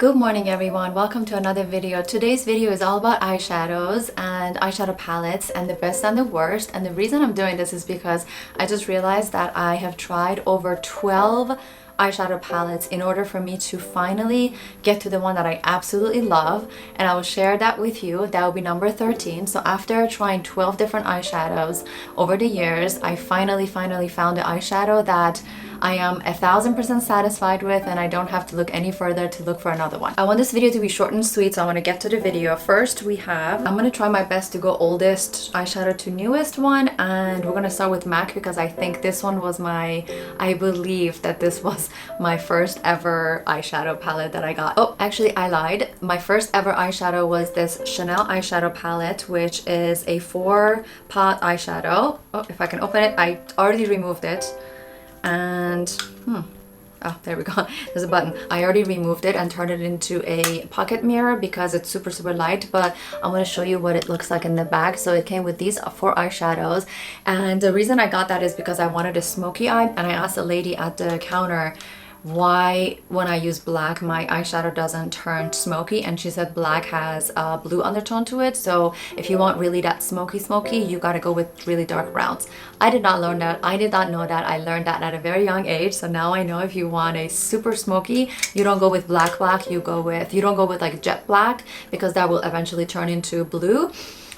Good morning everyone, welcome to another video. Today's video is all about eyeshadows and eyeshadow palettes and the best and the worst. And the reason I'm doing this is because I just realized that I have tried over 12 eyeshadow palettes in order for me to finally get to the one that I absolutely love, and I will share that with you. That will be number 13. So after trying 12 different eyeshadows over the years, I finally found the eyeshadow that I am 1000% satisfied with, and I don't have to look any further to look for another one. I want this video to be short and sweet, so I want to get to the video. First I'm going to try my best to go oldest eyeshadow to newest one, and we're going to start with MAC because I think this one was I believe that this was my first ever eyeshadow palette that I got. Oh, actually I lied. My first ever eyeshadow was this Chanel eyeshadow palette, which is a 4-pot eyeshadow. Oh, if I can open it, I already removed it. And oh, there we go. There's a button. I already removed it and turned it into a pocket mirror because it's super light, but I'm going to show you what it looks like in the bag. So it came with these 4 eyeshadows, and the reason I got that is because I wanted a smoky eye, and I asked the lady at the counter why when I use black my eyeshadow doesn't turn smoky, and she said black has a blue undertone to it, so if you want really that smoky you gotta go with really dark browns. I did not learn that. I did not know that. I learned that at a very young age, so now I know if you want a super smoky, you don't go with black, you don't go with like jet black, because that will eventually turn into blue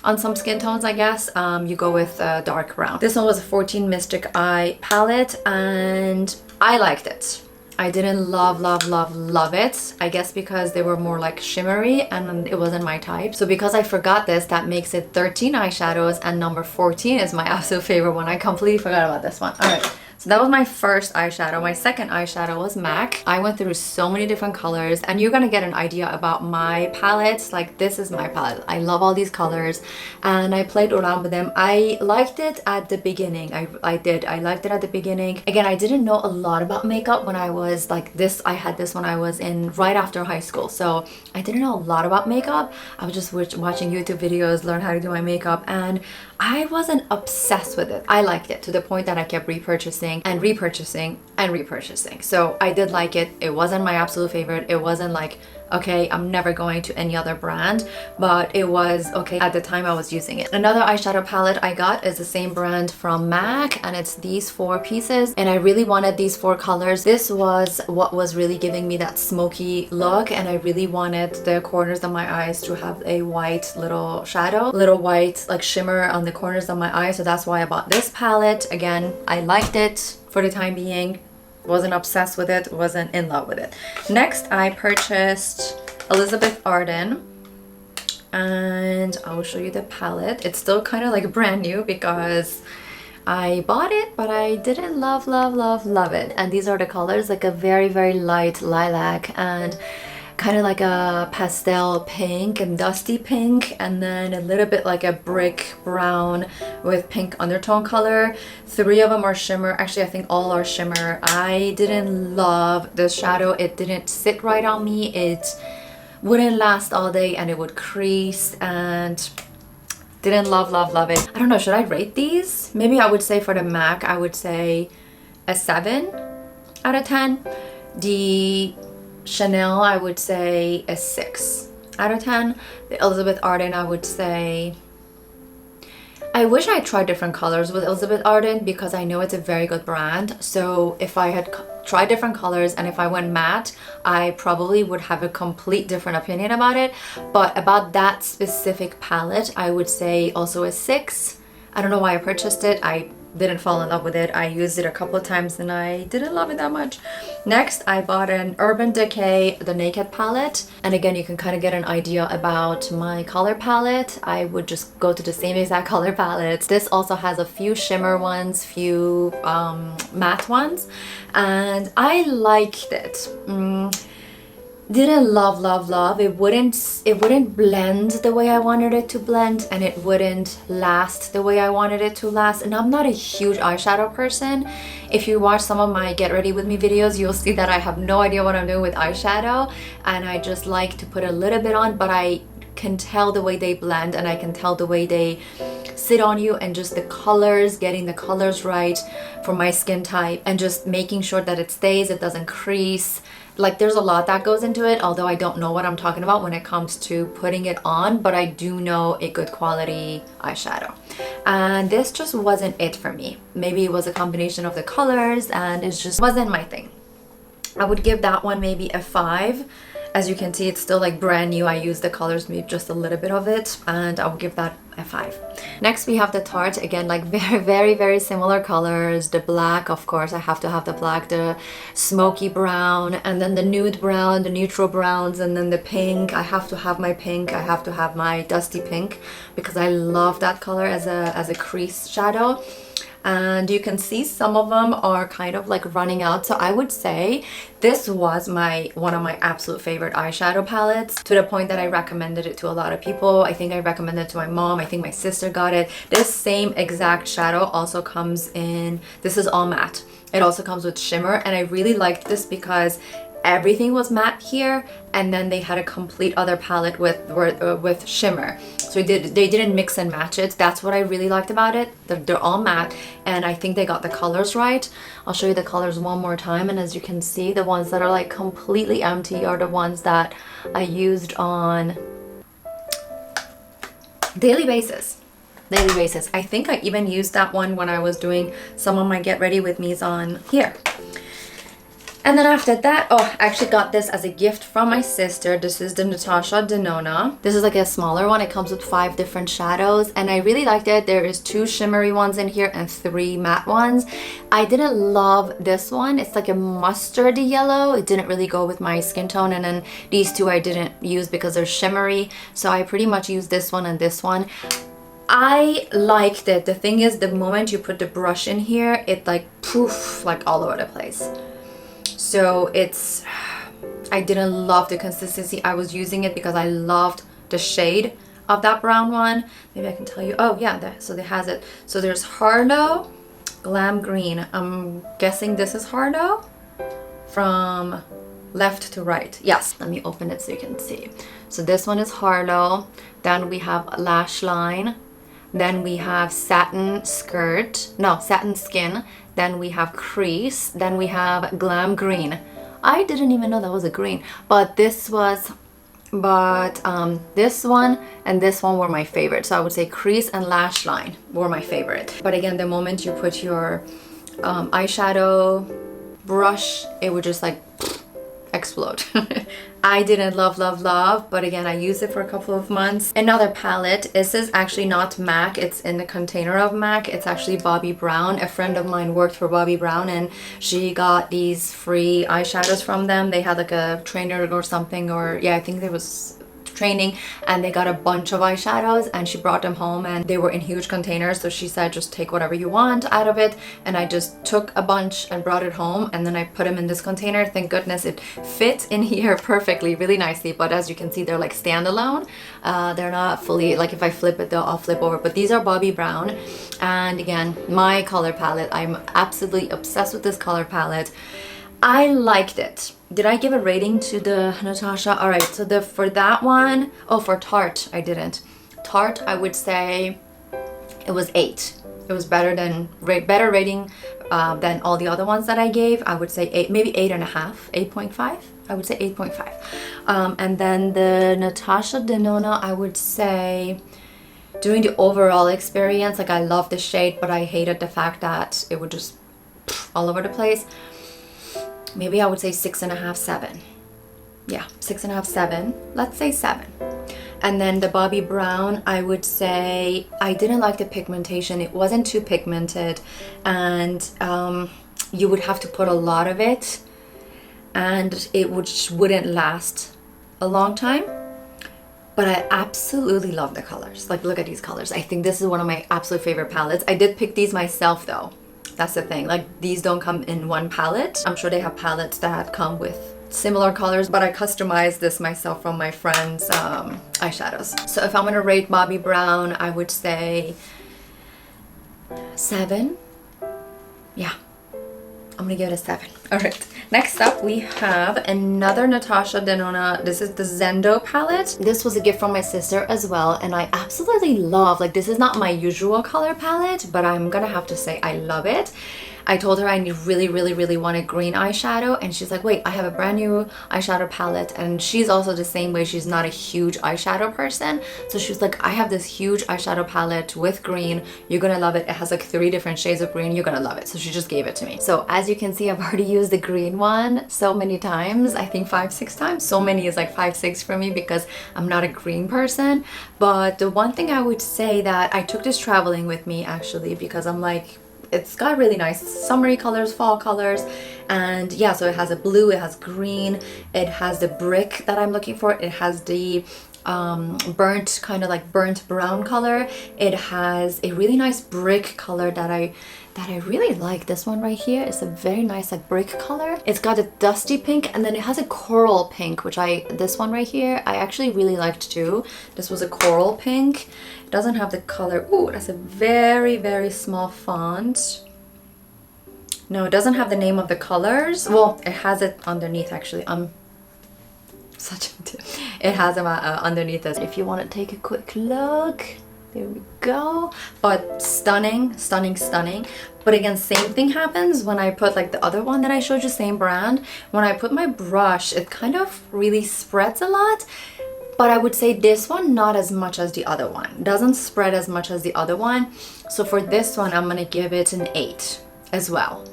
on some skin tones, I guess. You go with dark brown. This one was a 14 Mystic Eye palette, and I liked it. I didn't love it, I guess because they were more like shimmery and it wasn't my type. So because I forgot this, that makes it 13 eyeshadows, and number 14 is my absolute favorite one. I completely forgot about this one. All right. So that was my first eyeshadow. My second eyeshadow was MAC. I went through so many different colors, and you're gonna get an idea about my palettes. Like, this is my palette. I love all these colors, and I played around with them. I liked it at the beginning. I liked it at the beginning. Again, I didn't know a lot about makeup when I was like this. I had this when I was in right after high school, so I didn't know a lot about makeup. I was just watching YouTube videos, learn how to do my makeup, and I wasn't obsessed with it. I liked it to the point that I kept repurchasing and repurchasing. So I did like it. It wasn't my absolute favorite. It wasn't like, okay, I'm never going to any other brand, but it was okay at the time I was using it. Another eyeshadow palette I got is the same brand from MAC, and it's these 4 pieces, and I really wanted these 4 colors. This was what was really giving me that smoky look, and I really wanted the corners of my eyes to have a white little shadow, little white like shimmer on the corners of my eyes. So that's why I bought this palette. Again, I liked it for the time being. Wasn't obsessed with it, wasn't in love with it. Next, I purchased Elizabeth Arden, and I will show you the palette. It's still kind of like brand new because I bought it, but I didn't love it. And these are the colors, like a very light lilac, and kind of like a pastel pink and dusty pink, and then a little bit like a brick brown with pink undertone color. 3 of them are shimmer. Actually, I think all are shimmer. I didn't love the shadow. It didn't sit right on me. It wouldn't last all day, and it would crease, and didn't love it. I don't know, should I rate these? Maybe I would say for the MAC, I would say a 7 out of 10. The Chanel, I would say a 6 out of 10. The Elizabeth Arden, I would say, I wish I tried different colors with Elizabeth Arden because I know it's a very good brand. So if I had tried different colors and if I went matte, I probably would have a complete different opinion about it. But about that specific palette, I would say also a 6. I don't know why I purchased it. I didn't fall in love with it. I used it a couple of times and I didn't love it that much. Next, I bought an Urban Decay The Naked palette, and again, you can kind of get an idea about my color palette. I would just go to the same exact color palettes. This also has a few shimmer ones, few matte ones, and I liked it. Didn't love. It wouldn't blend the way I wanted it to blend, and it wouldn't last the way I wanted it to last. And I'm not a huge eyeshadow person. If you watch some of my get ready with me videos, you'll see that I have no idea what I'm doing with eyeshadow, and I just like to put a little bit on, but I can tell the way they blend, and I can tell the way they sit on you, and just the colors, getting the colors right for my skin type, and just making sure that it stays, it doesn't crease, like there's a lot that goes into it, although I don't know what I'm talking about when it comes to putting it on, but I do know a good quality eyeshadow. And this just wasn't it for me. Maybe it was a combination of the colors and it just wasn't my thing. I would give that one maybe a 5. As you can see, it's still like brand new. I used the colors, maybe just a little bit of it, and I would give that a 5. Next we have the Tarte. Again, like very similar colors. The black, of course, I have to have the black, the smoky brown, and then the nude brown, the neutral browns, and then the pink. I have to have my pink. I have to have my dusty pink because I love that color as a crease shadow. And you can see some of them are kind of like running out, so I would say this was one of my absolute favorite eyeshadow palettes, to the point that I recommended it to a lot of people. I think I recommended it to my mom. I think my sister got it. This same exact shadow also comes in, this is all matte. It also comes with shimmer, and I really liked this because everything was matte here, and then they had a complete other palette with shimmer, so they didn't mix and match it. That's what I really liked about it. They're all matte, and I think they got the colors right. I'll show you the colors one more time, and as you can see, the ones that are like completely empty are the ones that I used on daily basis. I think I even used that one when I was doing some of my get ready with me's on here. And then after that, oh, I actually got this as a gift from my sister. This is the Natasha Denona. This is like a smaller one. It comes with 5 different shadows, and I really liked it. There is 2 shimmery ones in here and 3 matte ones. I didn't love this one. It's like a mustardy yellow. It didn't really go with my skin tone, and then these 2 I didn't use because they're shimmery. So I pretty much used this one and this one. I liked it. The thing is, the moment you put the brush in here, it like poof, like all over the place. So it's, I didn't love the consistency. I was using it because I loved the shade of that brown one. Maybe I can tell you. Oh yeah, so it has it. So there's Harlow, Glam Green. I'm guessing this is Harlow from left to right. Yes, let me open it so you can see. So this one is Harlow. Then we have Lash Line. Then we have Satin Skin. Then we have Crease. Then we have Glam Green. I didn't even know that was a green, but this one and this one were my favorite. So I would say Crease and Lash Line were my favorite. But again, the moment you put your eyeshadow brush, it would just like explode. I didn't love, but again, I used it for a couple of months. Another palette, this is actually not MAC, it's in the container of MAC. It's actually Bobbi Brown. A friend of mine worked for Bobbi Brown, and she got these free eyeshadows from them. They had like a trainer or something, or yeah, I think there was training, and they got a bunch of eyeshadows, and she brought them home, and they were in huge containers. So she said, just take whatever you want out of it, and I just took a bunch and brought it home, and then I put them in this container. Thank goodness it fits in here perfectly, really nicely. But as you can see, they're like standalone. They're not fully, like if I flip it, they'll all flip over. But these are Bobbi Brown, and again, my color palette, I'm absolutely obsessed with this color palette. I liked it. Did I give a rating to the Natasha? All right, so for that one, oh, for Tarte, I didn't. Tarte, I would say it was 8. It was better rating than all the other ones that I gave. I would say 8, maybe 8.5, 8.5. I would say 8.5. And then the Natasha Denona, I would say, during the overall experience, like I loved the shade, but I hated the fact that it would just all over the place. Maybe I would say 6.5, 7. Yeah, 6.5, 7. Let's say 7. And then the Bobbi Brown, I would say I didn't like the pigmentation. It wasn't too pigmented, and you would have to put a lot of it, and it wouldn't last a long time. But I absolutely love the colors. Like, look at these colors. I think this is one of my absolute favorite palettes. I did pick these myself though. That's the thing, like these don't come in one palette. I'm sure they have palettes that come with similar colors, but I customized this myself from my friend's eyeshadows. So if I'm gonna rate Bobbi Brown, I would say 7. Yeah, I'm gonna give it a 7. All right, next up we have another Natasha Denona. This is the Zendo palette. This was a gift from my sister as well, and I absolutely love, like this is not my usual color palette, but I'm gonna have to say I love it. I told her I really wanted green eyeshadow, and she's like, wait, I have a brand new eyeshadow palette. And she's also the same way. She's not a huge eyeshadow person, so she was like, I have this huge eyeshadow palette with green, you're gonna love it. It has like 3 different shades of green, you're gonna love it. So she just gave it to me. So as you can see, I've already used the green one so many times. I think 5-6 times. So many is like 5-6 for me because I'm not a green person. But the one thing I would say that I took this traveling with me actually, because I'm like, it's got really nice summery colors, fall colors, and yeah, so it has a blue, it has green, it has the brick that I'm looking for, it has the burnt, kind of like burnt brown color, it has a really nice brick color that I really like. This one right here is a very nice like brick color. It's got a dusty pink, and then it has a coral pink, which this one right here I actually really liked too. This was a coral pink. It doesn't have the color. Ooh, that's a very small font. No, it doesn't have the name of the colors. Well, it has it underneath actually. It has them underneath this. If you want to take a quick look, there we go. But stunning. But again, same thing happens when I put like the other one that I showed you, same brand. When I put my brush, it kind of really spreads a lot. But I would say this one, not as much as the other one. It doesn't spread as much as the other one. So for this one, I'm gonna give it an 8 as well.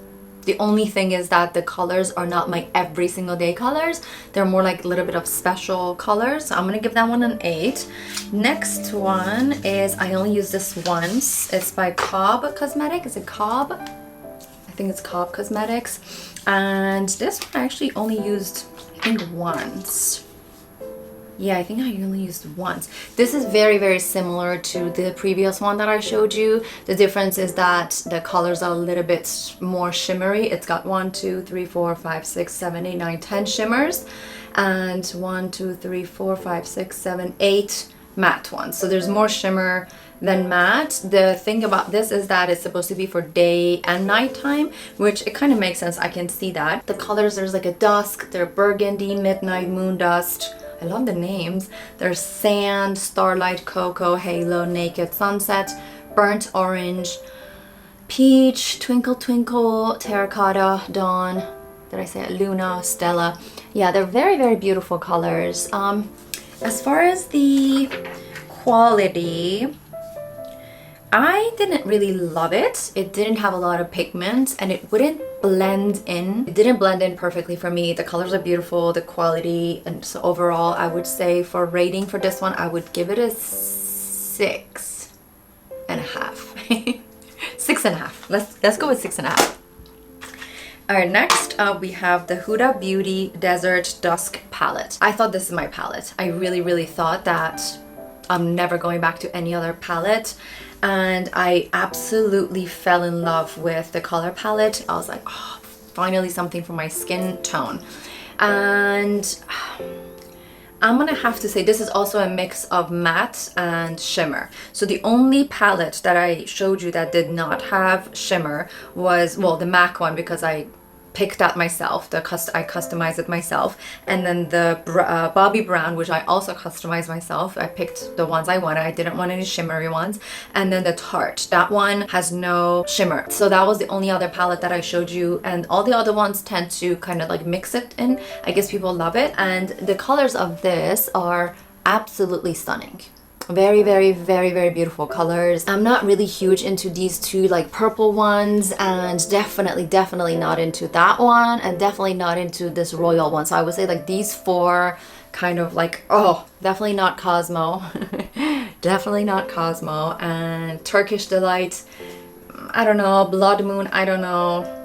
The only thing is that the colors are not my every single day colors. They're more like a little bit of special colors. So I'm gonna give that one an 8. Next one is, I only use this once. It's by Cobb Cosmetic. Is it Cobb? I think it's Cobb Cosmetics. And this one I actually only used, I think, once. Yeah, I think I only used once. This is very similar to the previous one that I showed you. The difference is that the colors are a little bit more shimmery. It's got 1, 2, 3, 4, 5, 6, 7, 8, 9, 10 shimmers, and 1, 2, 3, 4, 5, 6, 7, 8 matte ones. So there's more shimmer than matte. The thing about this is that it's supposed to be for day and night time, which it kind of makes sense. I can see that. The colors, there's like a dusk, they're burgundy, midnight, moon dust. I love the names. There's sand, starlight, cocoa, halo, naked, sunset, burnt orange, peach, twinkle twinkle, terracotta, dawn. Did I say it? Luna, Stella. Yeah, they're very beautiful colors. As far as the quality, I didn't really love it. It didn't have a lot of pigment, and it wouldn't blend in. It didn't blend in perfectly for me. The colors are beautiful, the quality, and so overall I would say for rating for this one, I would give it a 6.5. 6.5. Let's go with 6.5. Alright, next up we have the Huda Beauty Desert Dusk palette. I thought this is my palette. I really thought that I'm never going back to any other palette, and I absolutely fell in love with the color palette. I was like, oh, finally something for my skin tone. And I'm gonna have to say this is also a mix of matte and shimmer. So the only palette that I showed you that did not have shimmer was, well, the MAC one, because I picked that myself. I customized it myself. And then the Bobbi Brown, which I also customized myself. I picked the ones I wanted. I didn't want any shimmery ones. And then the Tarte, that one has no shimmer. So that was the only other palette that I showed you, and all the other ones tend to kind of like mix it in. I guess people love it, and the colors of this are absolutely stunning. Very beautiful colors. I'm not really huge into these two like purple ones, and definitely not into that one, and definitely not into this royal one. So I would say like these 4 kind of like, oh, definitely not Cosmo. Definitely not Cosmo. And Turkish Delight, I don't know, Blood Moon, I don't know.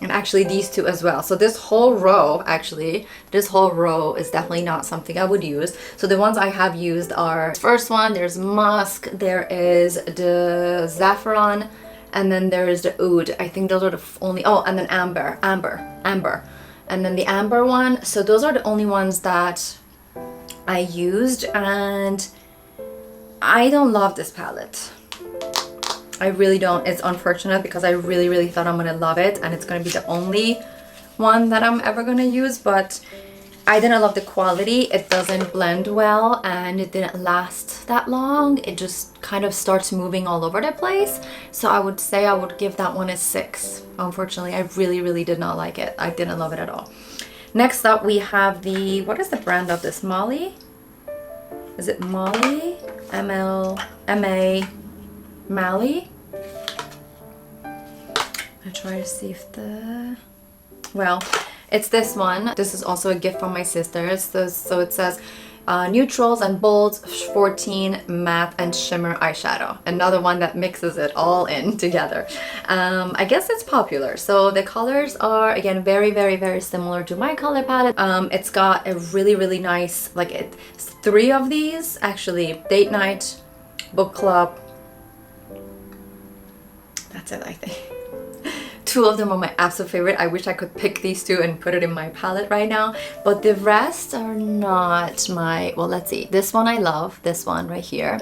And actually these 2 as well. So this whole row, actually, this whole row is definitely not something I would use. So the ones I have used are, first one, there's Musk, there is the Saffron, and then there is the Oud. I think those are the only, oh, and then Amber. And then the Amber one. So those are the only ones that I used, and I don't love this palette. I really don't. It's unfortunate because I really thought I'm gonna love it, and it's gonna be the only one that I'm ever gonna use, but I didn't love the quality. It doesn't blend well and it didn't last that long. It just kind of starts moving all over the place. So I would say I would give that one a 6. Unfortunately, I really did not like it. I didn't love it at all. Next up, we have the, what is the brand of this? Molly? Is it Molly? M-A, Mally? I try to see if the, well, it's this one. This is also a gift from my sister. So it says neutrals and bolds 14 matte and shimmer eyeshadow. Another one that mixes it all in together. I guess it's popular. So the colors are again very similar to my color palette. It's got a really nice, like it's 3 of these actually: date night, book club. That's it, I think. 2 of them are my absolute favorite. I wish I could pick these 2 and put it in my palette right now, but the rest are not my, well, let's see. This one I love, this one right here,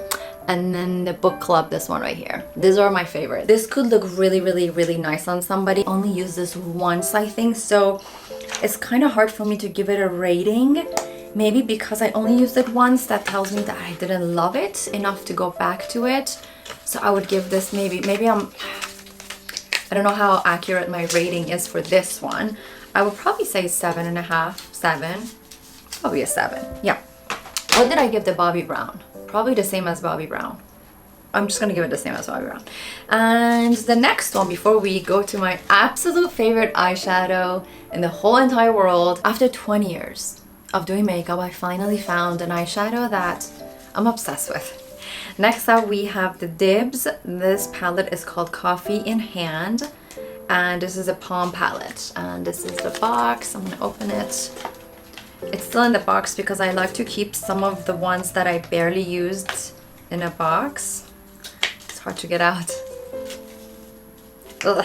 and then the book club, this one right here. These are my favorite. This could look really nice on somebody. I only use this once, I think, so it's kind of hard for me to give it a rating. Maybe because I only used it once, that tells me that I didn't love it enough to go back to it. So I would give this maybe I don't know how accurate my rating is for this one. I would probably say 7.5, 7. Probably a 7. Yeah. What did I give the Bobbi Brown? Probably the same as Bobbi Brown. I'm just gonna give it the same as Bobbi Brown. And the next one, before we go to my absolute favorite eyeshadow in the whole entire world, after 20 years of doing makeup, I finally found an eyeshadow that I'm obsessed with. Next up, we have the Dibs. This palette is called Coffee in Hand, and this is a palm palette. And this is the box. I'm gonna open it. It's still in the box because I like to keep some of the ones that I barely used in a box. It's hard to get out. Ugh.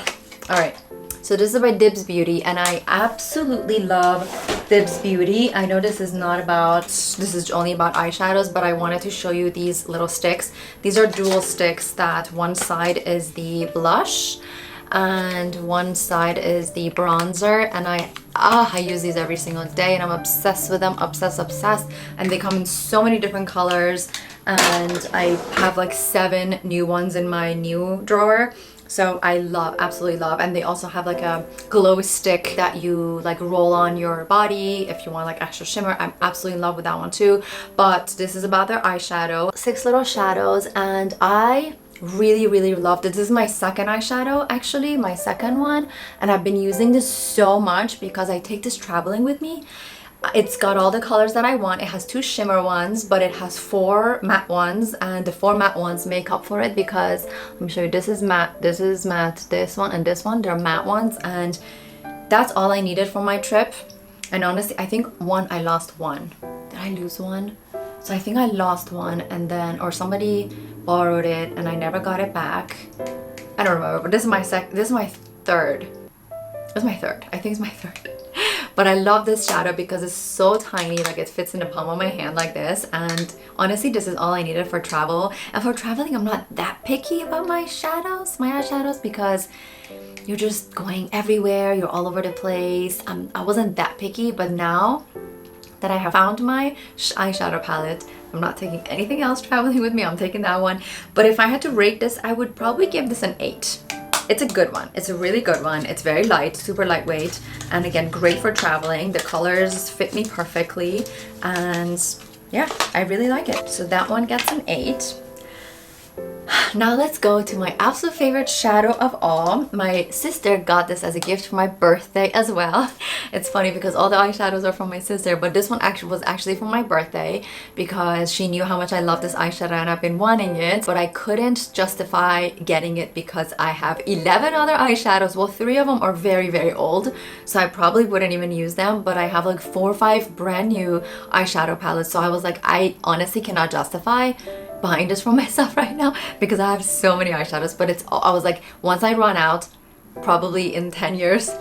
All right. So this is by Dibs Beauty, and I absolutely love Dibs Beauty. I know this is only about eyeshadows, but I wanted to show you these little sticks. These are dual sticks that one side is the blush and one side is the bronzer, and I use these every single day and I'm obsessed with them, obsessed. And they come in so many different colors, and I have like 7 new ones in my new drawer. So I absolutely love, and they also have like a glow stick that you like roll on your body if you want like extra shimmer. I'm absolutely in love with that one too. But this is about their eyeshadow, 6 little shadows, and I really loved it. This is my second eyeshadow, actually, my second one, and I've been using this so much because I take this traveling with me. It's got all the colors that I want. It has 2 shimmer ones, but it has 4 matte ones, and the 4 matte ones make up for it because, let me show you, this is matte, this one, and this one, they're matte ones, and that's all I needed for my trip. And honestly, I think I lost one. Did I lose one? So I think I lost one, and then, or somebody borrowed it and I never got it back. I don't remember, but this is my third. It's my third. I think it's my third. But I love this shadow because it's so tiny, like it fits in the palm of my hand like this. And honestly, this is all I needed for travel. And for traveling, I'm not that picky about my eyeshadows, because you're just going everywhere, you're all over the place. I wasn't that picky, but now that I have found my eyeshadow palette, I'm not taking anything else traveling with me. I'm taking that one. But if I had to rate this, I would probably give this an 8. It's a good one. It's a really good one. It's very light, super lightweight, and again, great for traveling. The colors fit me perfectly, and yeah, I really like it. So that one gets an 8. Now let's go to my absolute favorite shadow of all. My sister got this as a gift for my birthday as well. It's funny because all the eyeshadows are from my sister, but this one was actually for my birthday because she knew how much I love this eyeshadow and I've been wanting it, but I couldn't justify getting it because I have 11 other eyeshadows. Well, 3 of them are very old, so I probably wouldn't even use them, but I have like 4 or 5 brand new eyeshadow palettes, so I was like, I honestly cannot justify buying this for myself right now because I have so many eyeshadows. But I was like, once I run out, probably in 10 years,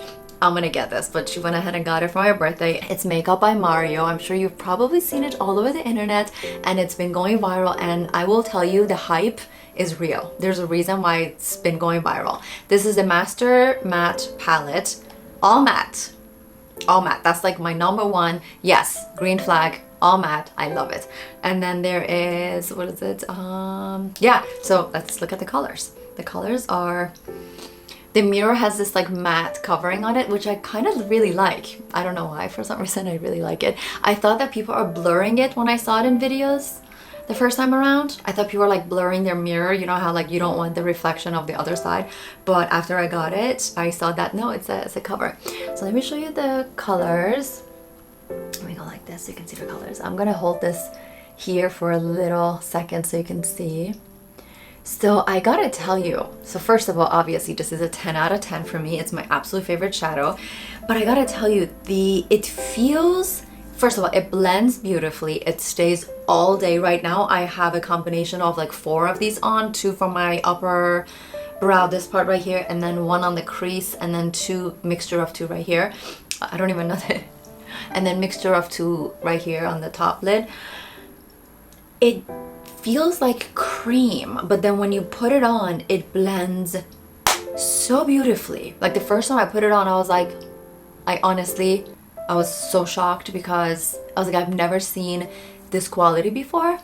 I'm gonna get this. But she went ahead and got it for my birthday. It's Makeup by Mario. I'm sure you've probably seen it all over the internet, and it's been going viral, and I will tell you, the hype is real. There's a reason why it's been going viral. This is the Master Matte palette, all matte. all matte. That's like my number one. Yes, green flag, all matte. I love it. And then there is, what is it? Yeah, so let's look at the colors. The colors are, the mirror has this like matte covering on it, which I kind of really like. I don't know why, for some reason I really like it. I thought that people are blurring it when I saw it in videos the first time around. I thought people were like blurring their mirror, you know how like you don't want the reflection of the other side. But after I got it, I saw that no, it's a cover. So let me show you the colors. Let me go like this so you can see the colors. I'm gonna hold this here for a little second so you can see. So I gotta tell you, so first of all, obviously this is a 10 out of 10 for me. It's my absolute favorite shadow. But I gotta tell you, it feels, first of all, it blends beautifully. It stays all day. Right now I have a combination of like 4 of these on, 2 for my upper brow, this part right here, and then 1 on the crease, and then 2, mixture of 2 right here. I don't even know that. And then mixture of 2 right here on the top lid. It feels like cream, but then when you put it on, it blends so beautifully. Like the first time I put it on, I was like, I was so shocked because I was like, I've never seen this quality before.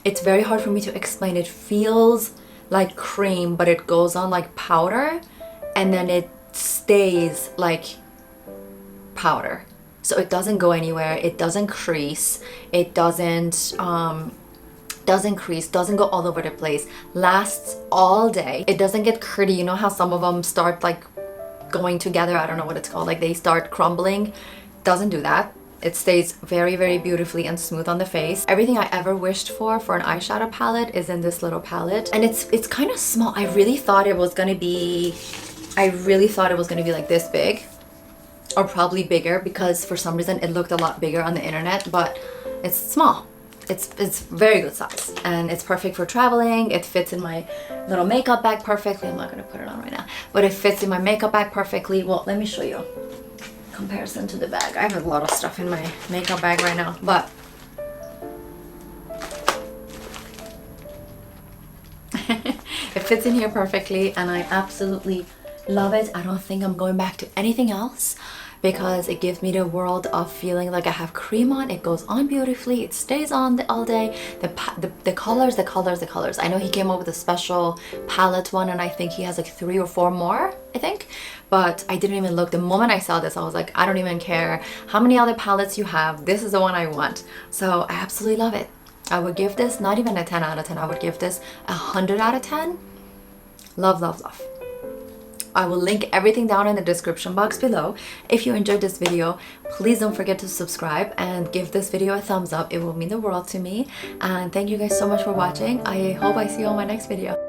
It's very hard for me to explain. It feels like cream, but it goes on like powder, and then it stays like powder. So it doesn't go anywhere. It doesn't crease. It doesn't crease, doesn't go all over the place, lasts all day. It doesn't get gritty. You know how some of them start like going together, I don't know what it's called, like they start crumbling. Doesn't do that. It stays very, very beautifully and smooth on the face. Everything I ever wished for an eyeshadow palette is in this little palette, and it's kind of small. I really thought it was gonna be like this big, or probably bigger, because for some reason it looked a lot bigger on the internet, but it's small. It's very good size, and it's perfect for traveling. It fits in my little makeup bag perfectly. I'm not gonna put it on right now, but it fits in my makeup bag perfectly. Well, let me show you comparison to the bag. I have a lot of stuff in my makeup bag right now, but it fits in here perfectly, and I absolutely love it. I don't think I'm going back to anything else, because it gives me the world of feeling like I have cream on. It goes on beautifully. It stays on all day. The colors. I know he came up with a special palette one, and I think he has like 3 or 4 more, I think. But I didn't even look. The moment I saw this, I was like, I don't even care how many other palettes you have. This is the one I want. So I absolutely love it. I would give this not even a 10 out of 10. I would give this 100 out of 10. Love, love, love. I will link everything down in the description box below. If you enjoyed this video, please don't forget to subscribe and give this video a thumbs up. It will mean the world to me. And thank you guys so much for watching. I hope I see you on my next video.